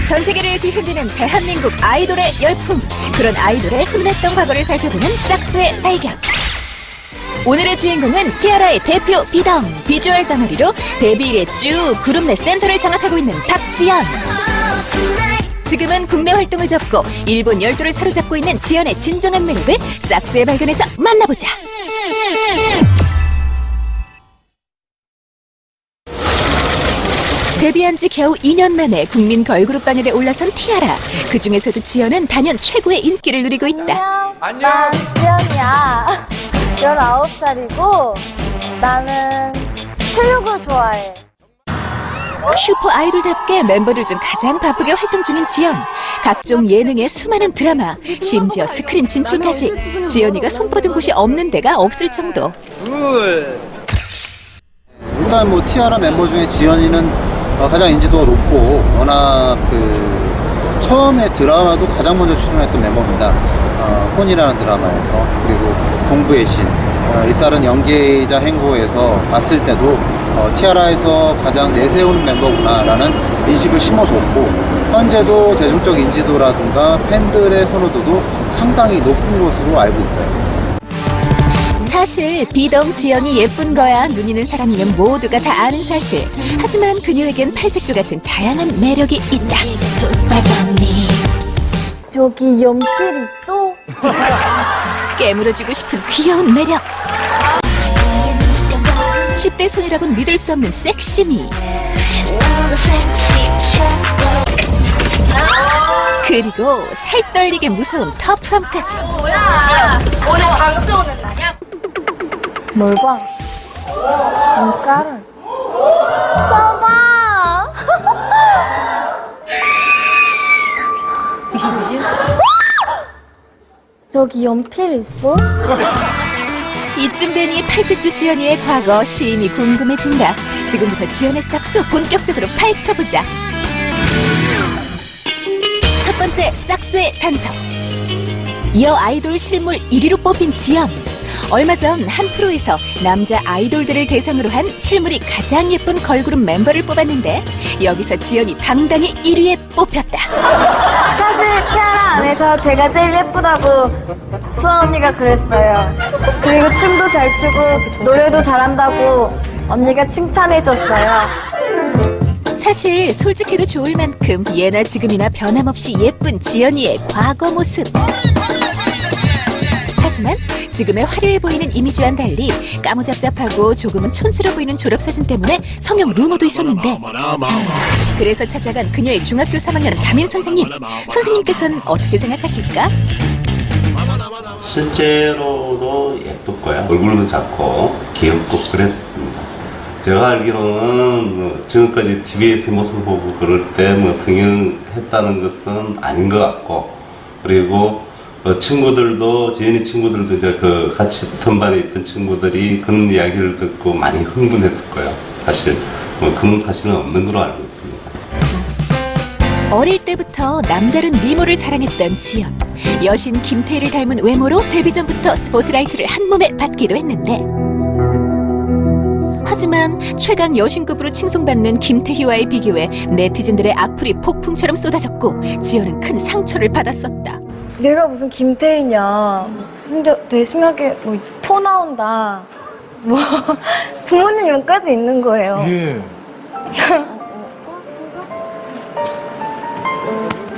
전 세계를 뒤흔드는 대한민국 아이돌의 열풍. 그런 아이돌의 훈훈했던 과거를 살펴보는 싹수의 발견. 오늘의 주인공은 티아라의 대표 비덩, 비주얼 덩어리로 데뷔 이래 쭉 그룹 내 센터를 장악하고 있는 박지연. 지금은 국내 활동을 접고 일본 열도를 사로잡고 있는 지연의 진정한 매력을 싹수의 발견에서 만나보자. 데뷔한 지 겨우 2년 만에 국민 걸그룹 반열에 올라선 티아라. 그 중에서도 지연은 단연 최고의 인기를 누리고 있다. 안녕. 난 지연이야. 19살이고 나는 체육을 좋아해. 슈퍼 아이돌답게 멤버들 중 가장 바쁘게 활동 중인 지연. 각종 예능에 수많은 드라마, 심지어 스크린 진출까지. 지연이가 손뻗은 곳이 없는 데가 없을 정도. 일단 뭐 티아라 멤버 중에 지연이는 가장 인지도가 높고 워낙 처음에 드라마도 가장 먼저 출연했던 멤버입니다. 혼이라는 드라마에서, 그리고 공부의 신, 잇따른 연계이자 행보에서 봤을 때도 티아라에서 가장 내세우는 멤버구나 라는 인식을 심어줬고, 현재도 대중적 인지도라든가 팬들의 선호도도 상당히 높은 것으로 알고 있어요. 사실 비덩 지연이 예쁜 거야 눈이는 사람이면 모두가 다 아는 사실. 하지만 그녀에겐 팔색조 같은 다양한 매력이 있다. 저기 연필 있어? 깨물어주고 싶은 귀여운 매력. 10대 손이라곤 믿을 수 없는 섹시미. 그리고 살떨리게 무서운 터프함까지. 뭐야? 오늘 방수 오는 날이야? 뭘 봐? 눈가를 봐봐. 저기 연필 있어? 이쯤 되니 팔색조 지연이의 과거 심히 궁금해진다. 지금부터 지연의 싹수 본격적으로 파헤쳐보자. 첫 번째 싹수의 단서. 여 아이돌 실물 1위로 뽑힌 지연. 얼마 전 한 프로에서 남자 아이돌들을 대상으로 한 실물이 가장 예쁜 걸그룹 멤버를 뽑았는데 여기서 지연이 당당히 1위에 뽑혔다. 사실 티아라 안에서 제가 제일 예쁘다고 수아 언니가 그랬어요. 그리고 춤도 잘 추고 노래도 잘한다고 언니가 칭찬해줬어요. 사실 솔직해도 좋을 만큼 예나 지금이나 변함없이 예쁜 지연이의 과거 모습. 하지만 지금의 화려해 보이는 이미지와는 달리 까무잡잡하고 조금은 촌스러워 보이는 졸업사진 때문에 성형 루머도 있었는데, 그래서 찾아간 그녀의 중학교 3학년 담임 선생님. 선생님께서는 어떻게 생각하실까? 실제로도 예뻤고요. 얼굴도 작고 귀엽고 그랬습니다. 제가 알기로는 지금까지 TV에서 모습을 보고 그럴 때 성형했다는 것은 아닌 것 같고, 그리고 친구들도, 지연이 친구들도 이제 같이 같은 반에 있던 친구들이 그런 이야기를 듣고 많이 흥분했을 거예요. 사실 그런 사실은 없는 걸로 알고 있습니다. 어릴 때부터 남다른 미모를 자랑했던 지연. 여신 김태희를 닮은 외모로 데뷔 전부터 스포트라이트를 한 몸에 받기도 했는데, 하지만 최강 여신급으로 칭송받는 김태희와의 비교에 네티즌들의 악플이 폭풍처럼 쏟아졌고 지연은 큰 상처를 받았었다. 내가 무슨 김태희냐. 근데 되게 심하게 포 나온다. 부모님 욕까지 있는 거예요. 예.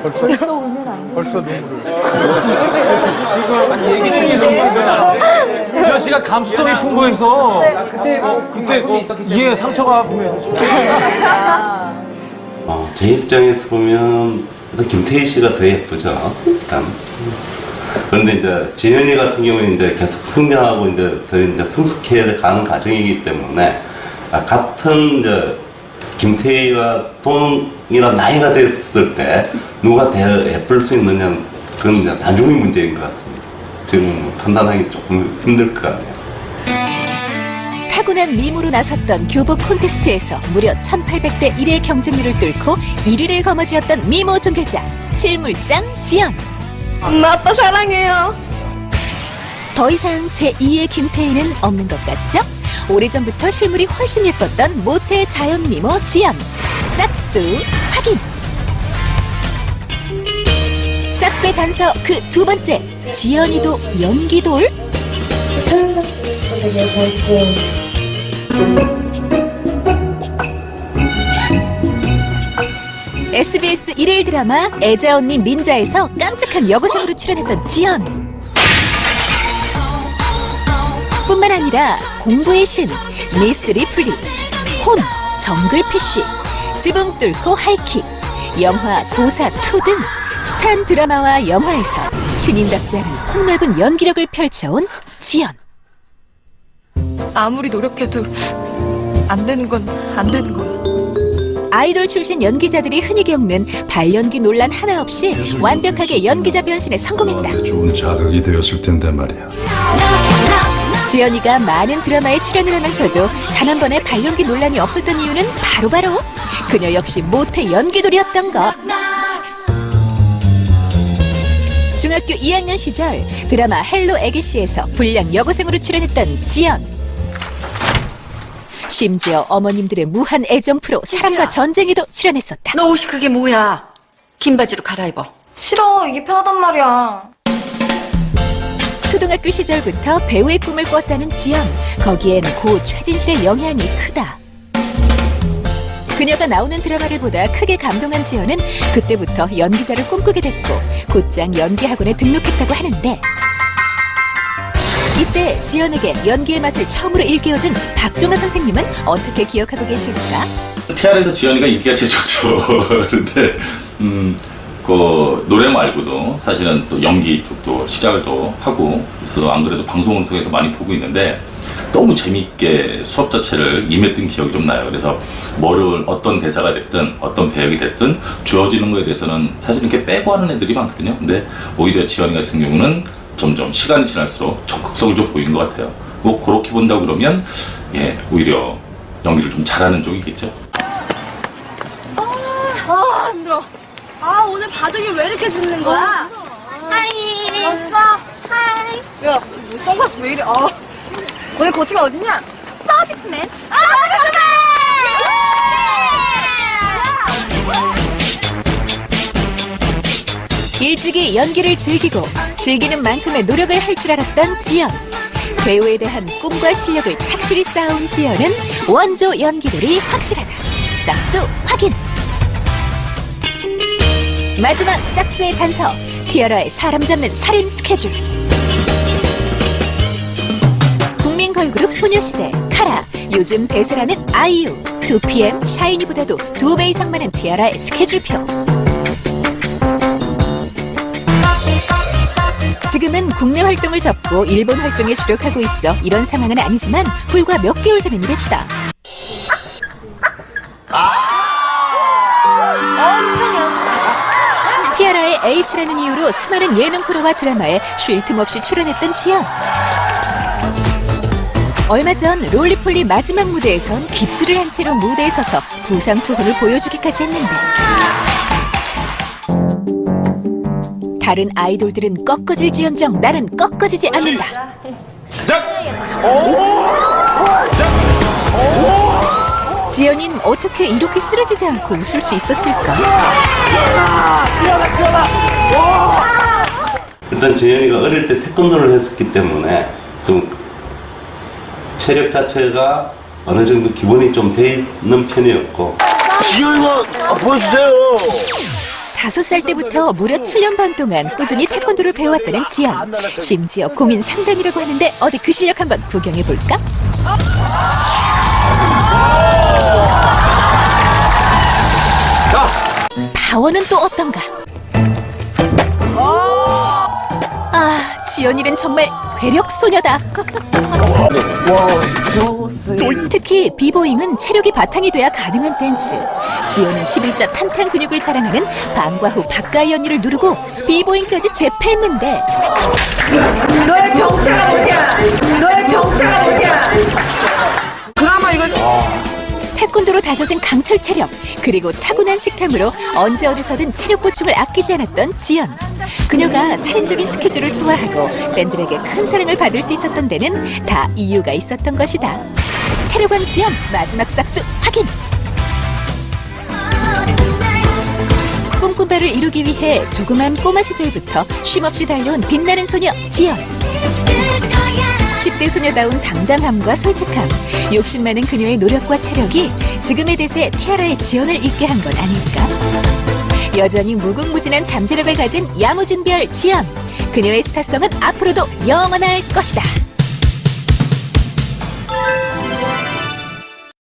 벌써 울면 안 돼. 벌써 눈물을. 아니 얘기 듣기 지연 씨가 감수성이 풍부해서 그때 예 상처가 보면서. 제 입장에서 보면 일단 김태희 씨가 더 예쁘죠. 일단. 그런데 이제 지연이 같은 경우는 이제 계속 성장하고 더 성숙해 가는 과정이기 때문에 같은 이제 김태희와 동이나 나이가 됐을 때 누가 더 예쁠 수 있느냐, 그건 이제 나중의 문제인 것 같습니다. 지금 판단하기 조금 힘들 것 같네요. 타고난 미모로 나섰던 교복 콘테스트에서 무려 1800대 1의 경쟁률을 뚫고 1위를 거머쥐었던 미모 종결자 실물장 지연. 엄마 아빠 사랑해요. 더 이상 제2의 김태희는 없는 것 같죠? 오래전부터 실물이 훨씬 예뻤던 모태 자연 미모 지연. 싹수 확인. 싹수의 단서 그 두 번째, 지연이도 연기돌? SBS 일일 드라마 애자 언니 민자에서 깜찍한 여고생으로 출연했던 지연. 뿐만 아니라 공부의 신, 미스 리플리, 혼, 정글피쉬, 지붕 뚫고 하이킥, 영화 도사2 등 숱한 드라마와 영화에서 신인답지 않은 폭넓은 연기력을 펼쳐온 지연. 아무리 노력해도 안 되는 건 안 되는 거야. 아이돌 출신 연기자들이 흔히 겪는 발연기 논란 하나 없이 완벽하게 연기자 변신에 성공했다. 좋은 자극이 되었을 텐데 말이야. 지연이가 많은 드라마에 출연을 하면서도 단 한 번의 발연기 논란이 없었던 이유는 바로 그녀 역시 모태 연기돌이었던 것. 중학교 2학년 시절 드라마 헬로 애기씨에서 불량 여고생으로 출연했던 지연. 심지어 어머님들의 무한 애정 프로 사랑과 전쟁에도 출연했었다. 너 옷이 그게 뭐야? 긴 바지로 갈아입어. 싫어, 이게 편하단 말이야. 초등학교 시절부터 배우의 꿈을 꿨다는 지연. 거기엔 고 최진실의 영향이 크다. 그녀가 나오는 드라마를 보다 크게 감동한 지연은 그때부터 연기자를 꿈꾸게 됐고 곧장 연기학원에 등록했다고 하는데, 이때 지연에게 연기의 맛을 처음으로 일깨워준 박종화 선생님은 어떻게 기억하고 계실까? TR에서 지연이가 인기가 제일 좋죠. 그런데 그 노래 말고도 사실은 또 연기 쪽도 시작을 또 하고, 그래서 안 그래도 방송을 통해서 많이 보고 있는데 너무 재미있게 수업 자체를 임했던 기억이 좀 나요. 그래서 뭐를 어떤 대사가 됐든 어떤 배역이 됐든 주어지는 거에 대해서는 사실 이렇게 빼고 하는 애들이 많거든요. 근데 오히려 지연이 같은 경우는 점점 시간이 지날수록 적극성을 좀 보이는 것 같아요. 뭐 그렇게 본다고 그러면 오히려 연기를 좀 잘하는 쪽이겠죠. 힘들어. 오늘 바둑이 왜 이렇게 짖는 거야? 하이. 왔어. 하이. 야, 뭐 선글라스 왜 이래? 오늘 고치가 어딨냐? 서비스맨. 일찍이 연기를 즐기는 만큼의 노력을 할 줄 알았던 지연. 배우에 대한 꿈과 실력을 착실히 쌓아온 지연은 원조 연기돌이 확실하다. 싹수 확인. 마지막 싹수의 단서, 티아라의 사람 잡는 살인 스케줄. 국민 걸그룹 소녀시대, 카라, 요즘 대세라는 아이유, 2PM, 샤이니보다도 2배 이상 많은 티아라의 스케줄표. 지금은 국내 활동을 접고 일본 활동에 주력하고 있어 이런 상황은 아니지만 불과 몇 개월 전엔 이랬다. 티아라의 에이스라는 이유로 수많은 예능 프로와 드라마에 쉴 틈 없이 출연했던 지연. 얼마 전 롤리폴리 마지막 무대에선 깁스를 한 채로 무대에 서서 부상 투혼을 보여주기까지 했는데, 다른 아이돌들은 꺾어질지언정 나는 꺾어지지 않는다. 지연인 어떻게 이렇게 쓰러지지 않고 웃을 수 있었을까? 일단 지연이가 어릴 때 태권도를 했었기 때문에 좀 체력 자체가 어느 정도 기본이 좀 돼 있는 편이었고. 지연이가 보여주세요. 5살 때부터 무려 7년 반 동안 꾸준히 태권도를 배워왔다는 지연. 심지어 공인 3단이라고 하는데 어디 그 실력 한번 구경해볼까? 파워는 또 어떤가? 지연이는 정말 괴력 소녀다. 특히 비보잉은 체력이 바탕이 돼야 가능한 댄스. 지연은 11자 탄탄 근육을 자랑하는 방과 후 박가희 언니를 누르고 비보잉까지 제패했는데, 너의 정체가 뭐냐? 너의 정체가 뭐냐? 태권도로 다져진 강철 체력, 그리고 타고난 식탐으로 언제 어디서든 체력 보충을 아끼지 않았던 지연. 그녀가 살인적인 스케줄을 소화하고 팬들에게 큰 사랑을 받을 수 있었던 데는 다 이유가 있었던 것이다. 체력왕 지연 마지막 싹수 확인! 꿈꿈바를 이루기 위해 조그만 꼬마 시절부터 쉼없이 달려온 빛나는 소녀 지연. 10대 소녀다운 당당함과 솔직함, 욕심 많은 그녀의 노력과 체력이 지금의 대세 티아라의 지연을 잇게 한 건 아닐까? 여전히 무궁무진한 잠재력을 가진 야무진 별 지연. 그녀의 스타성은 앞으로도 영원할 것이다.